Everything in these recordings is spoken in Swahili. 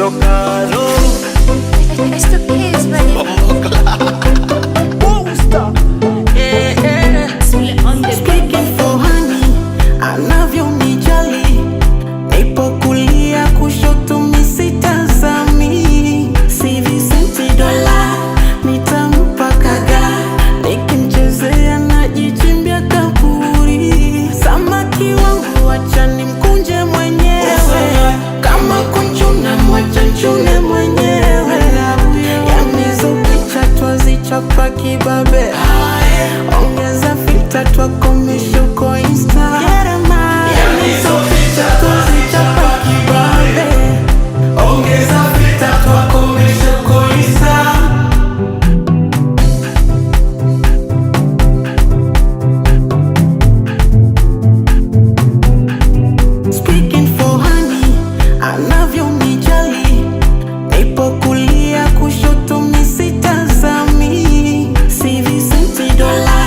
Tocalo. It's the kids, baby. Speaking for honey, anavyonijali, nipo kulia kushoto misitazami, si visenti dola, nitampa kaga, nikimchezea najichimbia kaburi. Samaki wangu wacha nimkunje mwenyewe, kama kunchuna mwacha nchune mwenyewe. Yamizo picha twazichapa kibabe, ongeza filter twakomesha uko Insta. Yamizo picha twazichapa kibabe, ongeza filter twakomesha uko Insta. Speaking for honey, anavyonijali, nipo kulia kushoto misitazami, si visenti dola,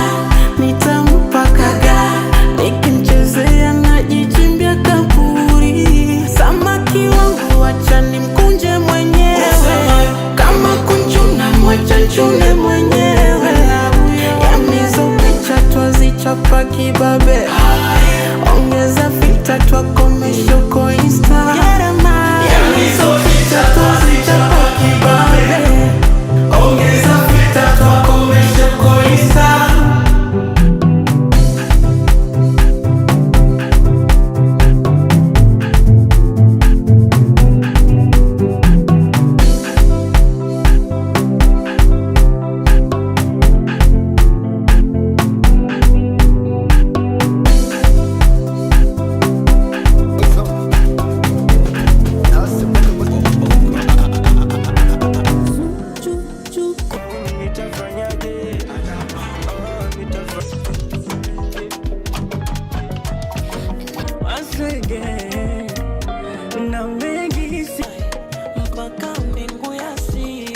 nitampa kaga, nikimchezea najichimbia kaburi. Samaki wangu wacha nimkunje mwenyewe, kama kunchuna mwacha nchune mwenyewe. Yamizo picha twazichapa kibabe, ongeza filter twakomesha uko Insta. Yamizo picha twazichapa kibabe, ongeza filter twakomesha uko Insta. Na mengi si mpaka mbingu ya si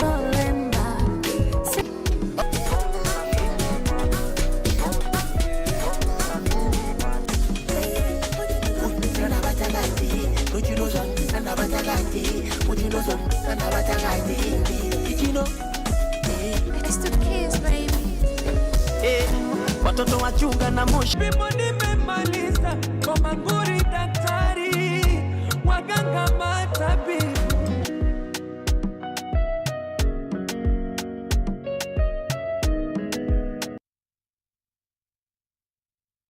It's the kids, baby. watoto wachunga na moshi. Mimi nimemaliza kwa manguri, daktari, waganga, matabibu.